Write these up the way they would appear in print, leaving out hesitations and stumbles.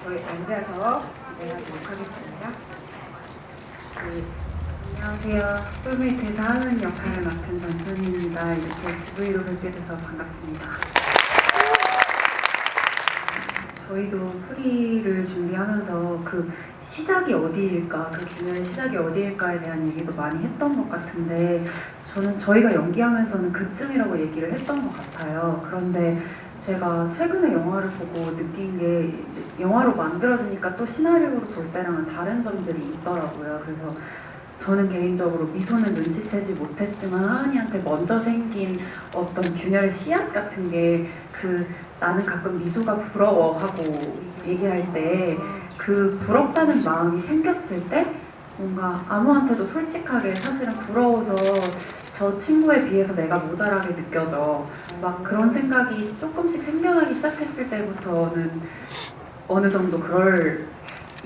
저희 앉아서 진행하도록 하겠습니다. 안녕하세요. 소울메이트에서 하은 역할을 맡은 전순입니다. 이렇게 GV로 뵙게 돼서 반갑습니다. 저희도 프리를 준비하면서 그 시작이 어디일까, 그 기회의 시작이 어디일까에 대한 얘기도 많이 했던 것 같은데, 저희가 연기하면서는 그쯤이라고 얘기를 했던 것 같아요. 그런데 제가 최근에 영화를 보고 느낀 게, 영화로 만들어지니까 또 시나리오로 볼 때랑은 다른 점들이 있더라고요. 그래서 저는 개인적으로 미소는 눈치채지 못했지만 하은이한테 먼저 생긴 어떤 균열의 씨앗 같은 게, 나는 가끔 미소가 부러워하고 얘기할 때 그 부럽다는 마음이 생겼을 때 뭔가 아무한테도 솔직하게 사실은 부러워서 저 친구에 비해서 내가 모자라게 느껴져, 막 그런 생각이 조금씩 생겨나기 시작했을 때부터는 어느 정도 그럴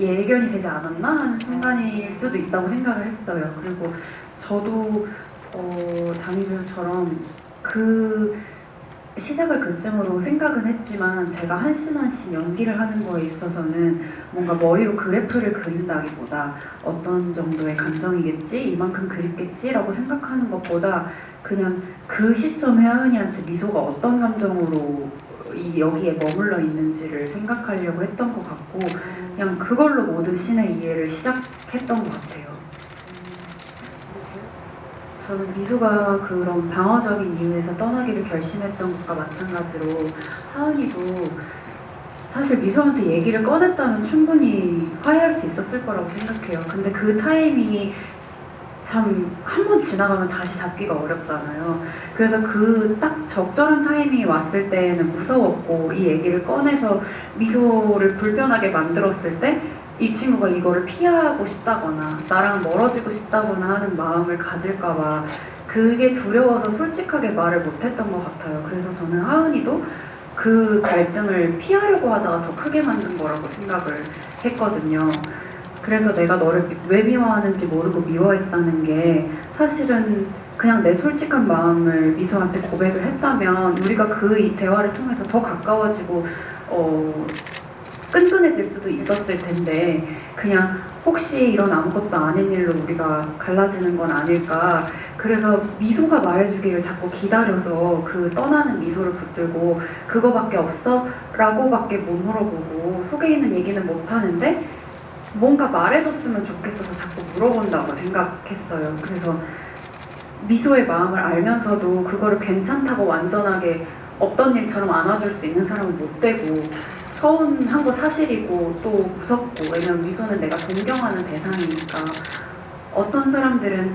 예견이 되지 않았나 하는 순간일 수도 있다고 생각을 했어요. 그리고 저도 담임배우처럼 그 시작을 그쯤으로 생각은 했지만, 제가 한 씬 한 씬 연기를 하는 거에 있어서는 뭔가 머리로 그래프를 그린다기보다 어떤 정도의 감정이겠지, 이만큼 그립겠지 라고 생각하는 것보다 그냥 그 시점에 하은이한테 미소가 어떤 감정으로 여기에 머물러 있는지를 생각하려고 했던 것 같고, 그냥 그걸로 모든 씬의 이해를 시작했던 것 같아요. 저는 미소가 그런 방어적인 이유에서 떠나기를 결심했던 것과 마찬가지로 하은이도 사실 미소한테 얘기를 꺼냈다면 충분히 화해할 수 있었을 거라고 생각해요. 근데 그 타이밍이 참 한 번 지나가면 다시 잡기가 어렵잖아요. 그래서 그 딱 적절한 타이밍이 왔을 때는 무서웠고, 이 얘기를 꺼내서 미소를 불편하게 만들었을 때 이 친구가 이거를 피하고 싶다거나 나랑 멀어지고 싶다거나 하는 마음을 가질까봐 그게 두려워서 솔직하게 말을 못했던 것 같아요. 그래서 저는 하은이도 그 갈등을 피하려고 하다가 더 크게 만든 거라고 생각을 했거든요. 그래서 내가 너를 왜 미워하는지 모르고 미워했다는 게 사실은 그냥 내 솔직한 마음을 미소한테 고백을 했다면 우리가 이 대화를 통해서 더 가까워지고 끈끈해질 수도 있었을 텐데, 그냥 혹시 이런 아무것도 아닌 일로 우리가 갈라지는 건 아닐까. 그래서 미소가 말해주기를 자꾸 기다려서 그 떠나는 미소를 붙들고 그거밖에 없어? 라고밖에 못 물어보고 속에 있는 얘기는 못 하는데 뭔가 말해줬으면 좋겠어서 자꾸 물어본다고 생각했어요. 그래서 미소의 마음을 알면서도 그거를 괜찮다고 완전하게 없던 일처럼 안아줄 수 있는 사람은 못 되고, 서운한 거 사실이고 또 무섭고, 왜냐면 미소는 내가 존경하는 대상이니까. 어떤 사람들은,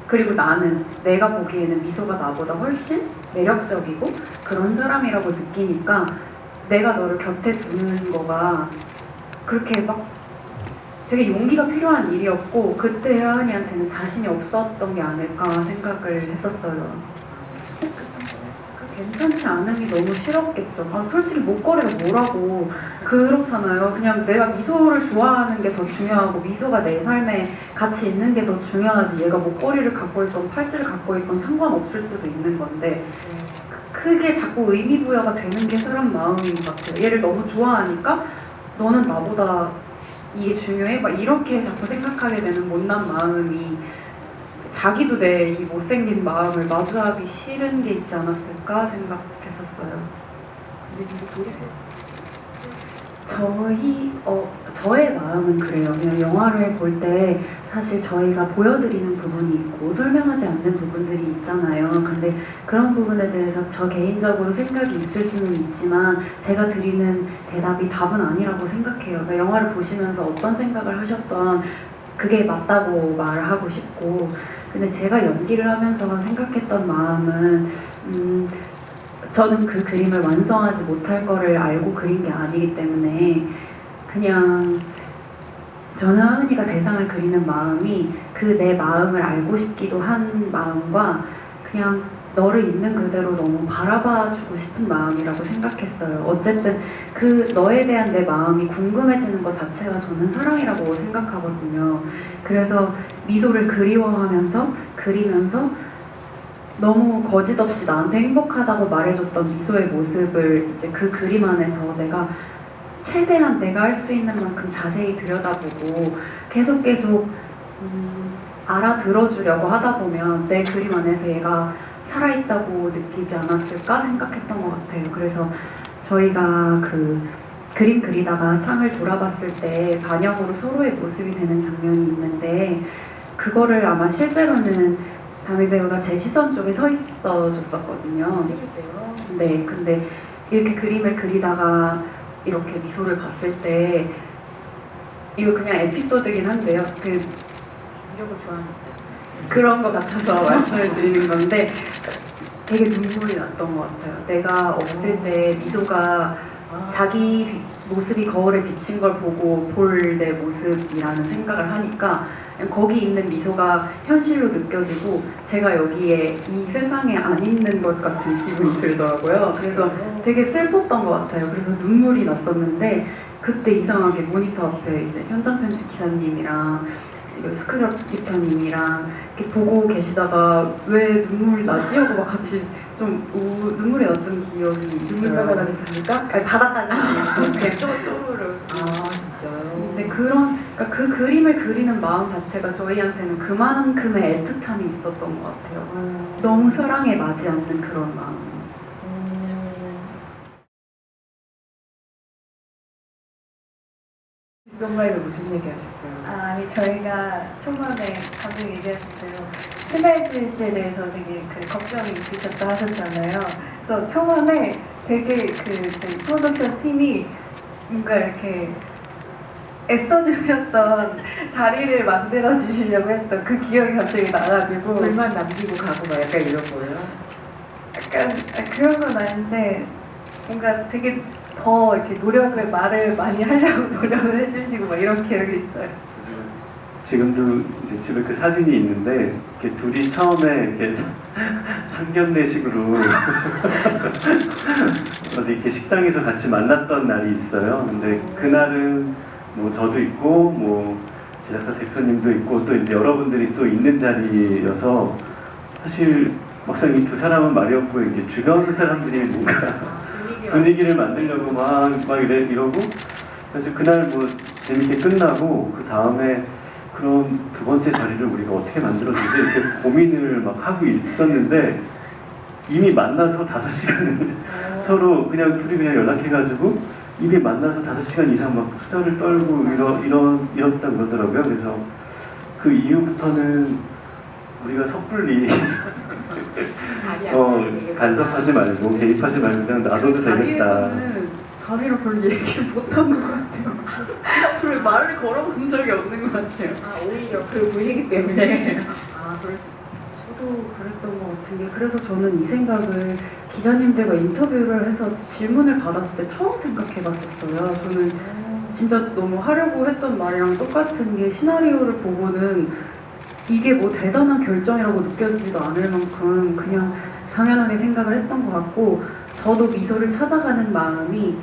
그리고 나는 내가 보기에는 미소가 나보다 훨씬 매력적이고 그런 사람이라고 느끼니까 내가 너를 곁에 두는 거가 그렇게 막 되게 용기가 필요한 일이었고, 그때 하은이한테는 자신이 없었던 게 아닐까 생각을 했었어요. 괜찮지 않음이 너무 싫었겠죠. 솔직히 목걸이가 뭐라고, 그렇잖아요. 그냥 내가 미소를 좋아하는 게 더 중요하고 미소가 내 삶에 같이 있는 게 더 중요하지, 얘가 목걸이를 갖고 있건 팔찌를 갖고 있건 상관없을 수도 있는 건데, 크게 자꾸 의미 부여가 되는 게 사람 마음인 것 같아요. 얘를 너무 좋아하니까 너는 나보다 이게 중요해? 막 이렇게 자꾸 생각하게 되는 못난 마음이, 자기도 내 이 못생긴 마음을 마주하기 싫은 게 있지 않았을까 생각했었어요. 근데 진짜 돌이켜 저의 마음은 그래요. 그냥 영화를 볼 때 사실 저희가 보여드리는 부분이 있고 설명하지 않는 부분들이 있잖아요. 근데 그런 부분에 대해서 저 개인적으로 생각이 있을 수는 있지만 제가 드리는 대답이 답은 아니라고 생각해요. 그러니까 영화를 보시면서 어떤 생각을 하셨던 그게 맞다고 말하고 싶고, 근데 제가 연기를 하면서 생각했던 마음은 저는 그 그림을 완성하지 못할 거를 알고 그린 게 아니기 때문에, 그냥 저는 하은이가 대상을 그리는 마음이 그 내 마음을 알고 싶기도 한 마음과 그냥 너를 있는 그대로 너무 바라봐주고 싶은 마음이라고 생각했어요. 어쨌든 그 너에 대한 내 마음이 궁금해지는 것 자체가 저는 사랑이라고 생각하거든요. 그래서 미소를 그리워하면서 그리면서 너무 거짓없이 나한테 행복하다고 말해줬던 미소의 모습을 이제 그 그림 안에서 내가 최대한 내가 할 수 있는 만큼 자세히 들여다보고 계속 알아들어주려고 하다 보면 내 그림 안에서 얘가 살아있다고 느끼지 않았을까 생각했던 것 같아요. 그래서 저희가 그 그림 그리다가 창을 돌아봤을 때 반영으로 서로의 모습이 되는 장면이 있는데 그거를 아마 실제로는 다미 배우가 제 시선 쪽에 서 있어 줬었거든요. 찍을 때요. 네, 근데 이렇게 그림을 그리다가 이렇게 미소를 봤을 때 이거 그냥 에피소드긴 한데요. 이런 거 좋아합니다. 그런 것 같아서 말씀을 드리는 건데 되게 눈물이 났던 것 같아요. 내가 없을 때 미소가 자기 모습이 거울에 비친 걸 보고 볼 내 모습이라는 생각을 하니까 거기 있는 미소가 현실로 느껴지고 제가 여기에 이 세상에 안 있는 것 같은 기분이 들더라고요. 그래서 되게 슬펐던 것 같아요. 그래서 눈물이 났었는데 그때 이상하게 모니터 앞에 이제 현장 편집 기자님이랑 스크립터님이랑 이렇게 보고 계시다가 왜 눈물이 나지? 하고 막 같이 좀 눈물이 났던 기억이 있어요. 눈물바다가 됐습니까? 아니, 바다까지는 아니고 그냥 쪼르르. 아 진짜요? 근데 그러니까 그 그림을 그리는 마음 자체가 저희한테는 그만큼의 애틋함이 있었던 것 같아요. 너무 사랑에 맞지 않는 그런 마음. 정말로 무슨 얘기 하셨어요? 아니 저희가 초반에 방금 얘기하신 대로 스마일트에 대해서 되게 걱정이 있으셨다 하셨잖아요. 그래서 초반에 되게 저희 프로덕션 팀이 뭔가 이렇게 애써주셨던 자리를 만들어 주시려고 했던 그 기억이 갑자기 나가지고 불만 남기고 가고 막 약간 이런 거예요? 약간 그런 건 아닌데 뭔가 되게 더 이렇게 말을 많이 하려고 노력을 해주시고 막 이런 기억이 있어요. 지금도 이제 집에 그 사진이 있는데 이렇게 둘이 처음에 이렇게 상견례식으로 어디 이렇게 식당에서 같이 만났던 날이 있어요. 근데 그날은 뭐 저도 있고 뭐 제작사 대표님도 있고 또 이제 여러분들이 또 있는 자리여서 사실 막상 이 두 사람은 말이 없고 이제 주변 사람들이 뭔가 분위기를 만들려고 막 이러고 그래서 그날 뭐 재밌게 끝나고 그 다음에 그럼 두 번째 자리를 우리가 어떻게 만들어주지 이렇게 고민을 막 하고 있었는데 이미 만나서 5시간을 서로 그냥 둘이 그냥 연락해가지고 이미 만나서 5시간 이상 막 수다를 떨고 이렇다 그러더라고요. 그래서 그 이후부터는 우리가 섣불리 간섭하지 말고 개입하지 말고 그냥 놔둬도 되겠다. 다리로 별 얘기를 못한 것 같아요. 별 말을 걸어본 적이 없는 것 같아요. 아 오히려 그 분위기 때문에. 아 그래서 저도 그랬던 것 같은 게 그래서 저는 이 생각을 기자님들과 인터뷰를 해서 질문을 받았을 때 처음 생각해봤었어요. 저는 진짜 너무 하려고 했던 말이랑 똑같은 게 시나리오를 보고는 이게 뭐 대단한 결정이라고 느껴지지도 않을 만큼 그냥 당연하게 생각을 했던 것 같고 저도 미소를 찾아가는 마음이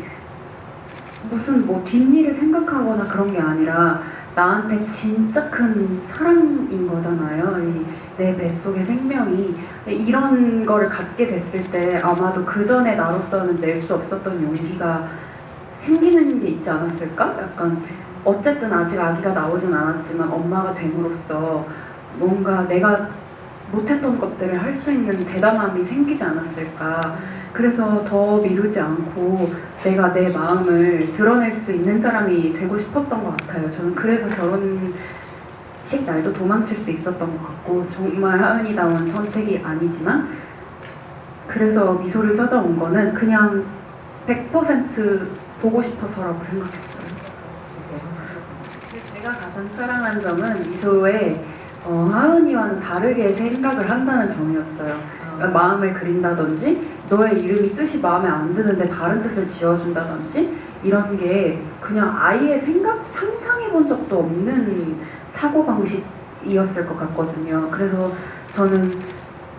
무슨 뭐 뒷일을 생각하거나 그런 게 아니라 나한테 진짜 큰 사랑인 거잖아요. 내 뱃속의 생명이 이런 거를 갖게 됐을 때 아마도 그 전에 나로서는 낼 수 없었던 용기가 생기는 게 있지 않았을까? 약간 어쨌든 아직 아기가 나오진 않았지만 엄마가 됨으로써 뭔가 내가 못했던 것들을 할 수 있는 대담함이 생기지 않았을까. 그래서 더 미루지 않고 내가 내 마음을 드러낼 수 있는 사람이 되고 싶었던 것 같아요. 저는 그래서 결혼식 날도 도망칠 수 있었던 것 같고 정말 하은이다운 선택이 아니지만 그래서 미소를 찾아온 거는 그냥 100% 보고 싶어서라고 생각했어요. 제가 가장 사랑한 점은 미소에 하은이와는 다르게 생각을 한다는 점이었어요. 그러니까 마음을 그린다든지 너의 이름이 뜻이 마음에 안 드는데 다른 뜻을 지어준다든지 이런 게 그냥 아예 상상해본 적도 없는 사고방식이었을 것 같거든요. 그래서 저는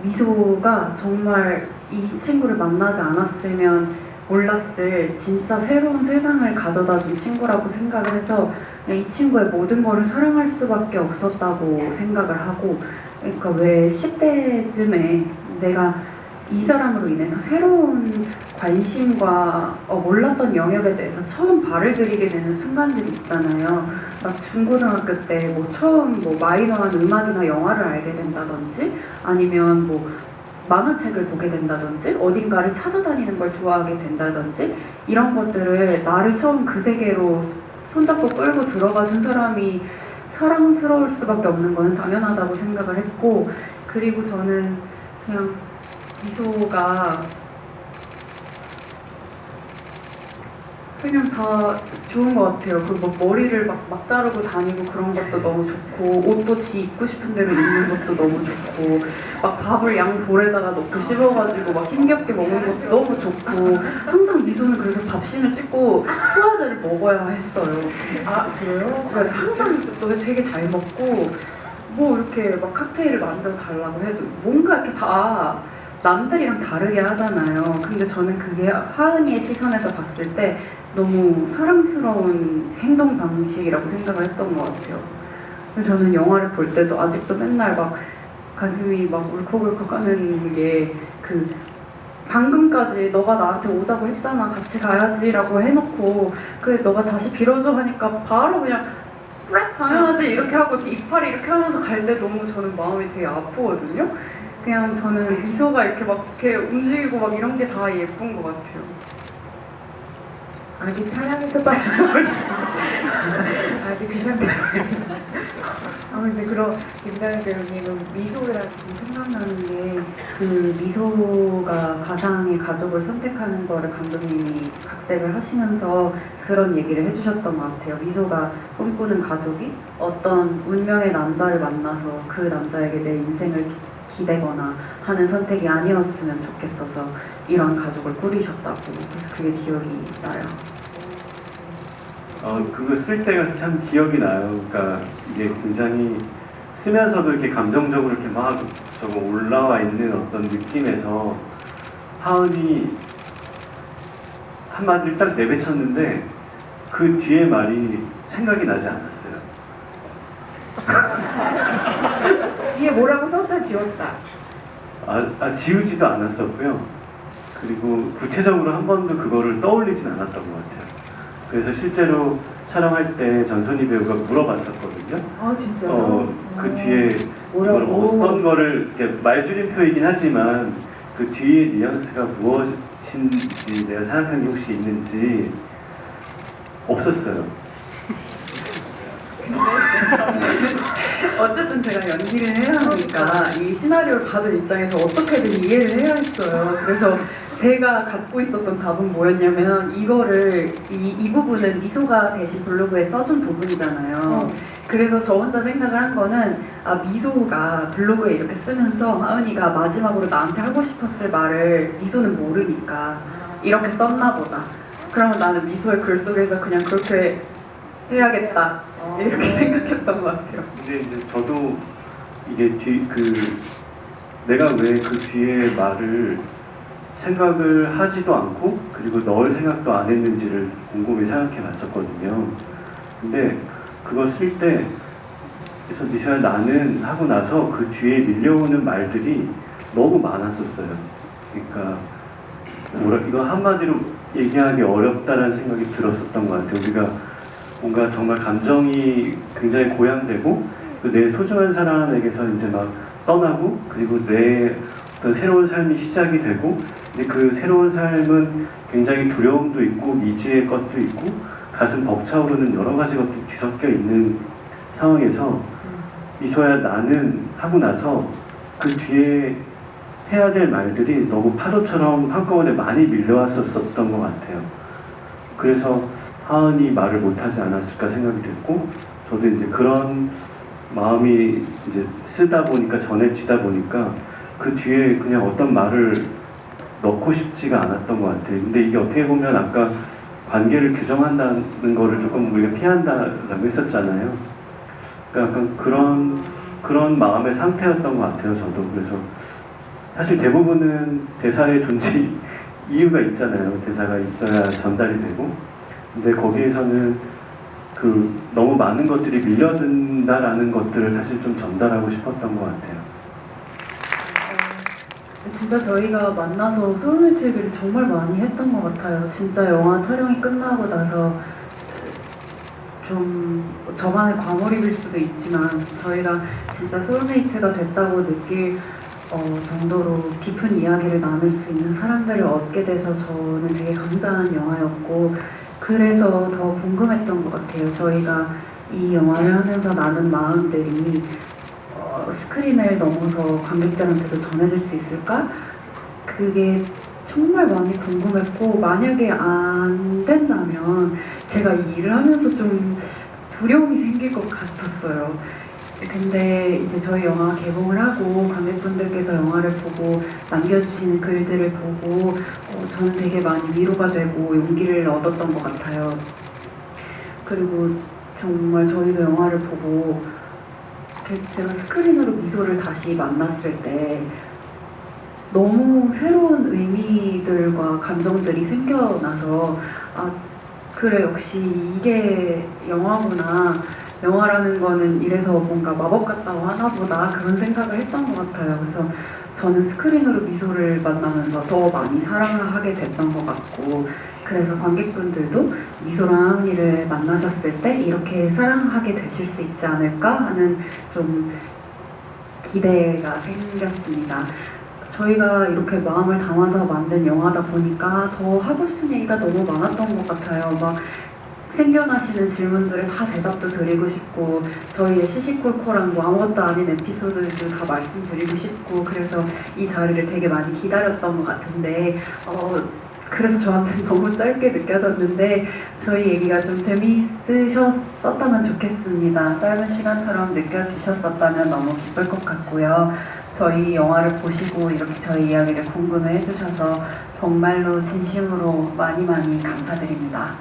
미소가 정말 이 친구를 만나지 않았으면 몰랐을 진짜 새로운 세상을 가져다 준 친구라고 생각을 해서 그냥 이 친구의 모든 거를 사랑할 수밖에 없었다고 생각을 하고 그러니까 왜 10대쯤에 내가 이 사람으로 인해서 새로운 관심과 몰랐던 영역에 대해서 처음 발을 들이게 되는 순간들이 있잖아요. 막 중고등학교 때 뭐 처음 뭐 마이너한 음악이나 영화를 알게 된다든지 아니면 뭐 만화책을 보게 된다든지 어딘가를 찾아다니는 걸 좋아하게 된다든지 이런 것들을 나를 처음 그 세계로 손잡고 끌고 들어가준 사람이 사랑스러울 수밖에 없는 거는 당연하다고 생각을 했고 그리고 저는 그냥 미소가 그냥 다 좋은 것 같아요. 그뭐 머리를 막 자르고 다니고 그런 것도 너무 좋고 옷도 지 입고 싶은 대로 입는 것도 너무 좋고 막 밥을 양 볼에다가 넣고 씹어가지고 막 힘겹게 먹는 것도 너무 좋고 항상 미소는 그래서 밥심을 찍고 소화제를 먹어야 했어요. 아 그래요? 그러니까 항상 너 되게 잘 먹고 뭐 이렇게 막 칵테일을 만들어 달라고 해도 뭔가 이렇게 다 남들이랑 다르게 하잖아요. 근데 저는 그게 하은이의 시선에서 봤을 때 너무 사랑스러운 행동 방식이라고 생각을 했던 것 같아요. 그래서 저는 영화를 볼 때도 아직도 맨날 막 가슴이 막 울컥울컥 하는 게 그 방금까지 너가 나한테 오자고 했잖아 같이 가야지라고 해놓고 그 너가 다시 빌어줘 하니까 바로 그냥 그래 당연하지 이렇게 하고 이렇게 이빨이 이렇게 하면서 갈 때 너무 저는 마음이 되게 아프거든요. 그냥 저는 미소가 이렇게 막 이렇게 움직이고 막 이런 게 다 예쁜 것 같아요. 아직 사랑에서 빠져나오지 아직 그 상태로 근데 그럼 김다현 배우님은 미소라서 생각나는 게 그 미소가 가상의 가족을 선택하는 거를 감독님이 각색을 하시면서 그런 얘기를 해주셨던 것 같아요. 미소가 꿈꾸는 가족이 어떤 운명의 남자를 만나서 그 남자에게 내 인생을 기대거나 하는 선택이 아니었으면 좋겠어서 이런 가족을 꾸리셨다고. 그래서 그게 기억이 나요. 그거 쓸 때가 참 기억이 나요. 그러니까 이게 굉장히 쓰면서도 이렇게 감정적으로 이렇게 막 저거 올라와 있는 어떤 느낌에서 하은이 한마디를 딱 내뱉었는데 그 뒤에 말이 생각이 나지 않았어요. 뒤에 뭐라고 썼다 지웠다. 지우지도 않았었고요. 그리고 구체적으로 한 번도 그거를 떠올리진 않았던 것 같아요. 그래서 실제로 촬영할 때 전선희 배우가 물어봤었거든요. 아 진짜요? 그 뒤에 뭐라고? 어떤 거를 이렇게 말줄임표이긴 하지만 그 뒤에 뉘앙스가 무엇인지 내가 생각한 게 혹시 있는지 없었어요. 어쨌든 제가 연기를 해야 하니까 이 시나리오를 받은 입장에서 어떻게든 이해를 해야 했어요. 그래서 제가 갖고 있었던 답은 뭐였냐면 이거를 이 부분은 미소가 대신 블로그에 써준 부분이잖아요. 그래서 저 혼자 생각을 한 거는 미소가 블로그에 이렇게 쓰면서 하은이가 마지막으로 나한테 하고 싶었을 말을 미소는 모르니까 이렇게 썼나 보다. 그러면 나는 미소의 글 속에서 그냥 그렇게 해야겠다 이렇게 생각했던 것 같아요. 근데 이제 저도 이게 내가 왜 그 뒤에 말을 생각을 하지도 않고 그리고 넣을 생각도 안 했는지를 곰곰이 생각해 봤었거든요. 근데 그거 쓸 때 그래서 미소야 나는 하고 나서 그 뒤에 밀려오는 말들이 너무 많았었어요. 그러니까 이거 한마디로 얘기하기 어렵다라는 생각이 들었었던 것 같아요. 우리가 뭔가 정말 감정이 굉장히 고양되고 내 소중한 사람에게서 이제 막 떠나고 그리고 내 어떤 새로운 삶이 시작이 되고 근데 그 새로운 삶은 굉장히 두려움도 있고 미지의 것도 있고 가슴 벅차오르는 여러 가지 것들이 뒤섞여 있는 상황에서 미소야 나는 하고 나서 그 뒤에 해야 될 말들이 너무 파도처럼 한꺼번에 많이 밀려왔었던 것 같아요. 그래서 하은이 말을 못하지 않았을까 생각이 됐고 저도 이제 그런 마음이 이제 쓰다 보니까 전해지다 보니까 그 뒤에 그냥 어떤 말을 넣고 싶지가 않았던 것 같아요. 근데 이게 어떻게 보면 아까 관계를 규정한다는 거를 조금 우리가 피한다라고 했었잖아요. 그러니까 약간 그런 마음의 상태였던 것 같아요. 저도 그래서 사실 대부분은 대사의 존재 이유가 있잖아요. 대사가 있어야 전달이 되고 근데 거기에서는 너무 많은 것들이 밀려든다라는 것들을 사실 좀 전달하고 싶었던 것 같아요. 진짜 저희가 만나서 소울메이트 얘기를 정말 많이 했던 것 같아요. 진짜 영화 촬영이 끝나고 나서 좀 저만의 과몰입일 수도 있지만 저희가 진짜 소울메이트가 됐다고 느낄 정도로 깊은 이야기를 나눌 수 있는 사람들을 얻게 돼서 저는 되게 감사한 영화였고 그래서 더 궁금했던 것 같아요. 저희가 이 영화를 하면서 나눈 마음들이 스크린을 넘어서 관객들한테도 전해질 수 있을까? 그게 정말 많이 궁금했고 만약에 안 된다면 제가 이 일을 하면서 좀 두려움이 생길 것 같았어요. 근데 이제 저희 영화가 개봉을 하고 관객분들께서 영화를 보고 남겨주시는 글들을 보고 저는 되게 많이 위로가 되고 용기를 얻었던 것 같아요. 그리고 정말 저희도 영화를 보고 제가 스크린으로 미소를 다시 만났을 때 너무 새로운 의미들과 감정들이 생겨나서 아 그래 역시 이게 영화구나, 영화라는 거는 이래서 뭔가 마법 같다고 하나 보다 그런 생각을 했던 것 같아요. 그래서 저는 스크린으로 미소를 만나면서 더 많이 사랑을 하게 됐던 것 같고 그래서 관객분들도 미소랑 하은이를 만나셨을 때 이렇게 사랑하게 되실 수 있지 않을까 하는 좀 기대가 생겼습니다. 저희가 이렇게 마음을 담아서 만든 영화다 보니까 더 하고 싶은 얘기가 너무 많았던 것 같아요. 막 생겨나시는 질문들에 다 대답도 드리고 싶고 저희의 시시콜콜한 뭐 아무것도 아닌 에피소드도 다 말씀드리고 싶고 그래서 이 자리를 되게 많이 기다렸던 것 같은데 그래서 저한테는 너무 짧게 느껴졌는데 저희 얘기가 좀 재미있으셨다면 좋겠습니다. 짧은 시간처럼 느껴지셨었다면 너무 기쁠 것 같고요. 저희 영화를 보시고 이렇게 저희 이야기를 궁금해 해주셔서 정말로 진심으로 많이 감사드립니다.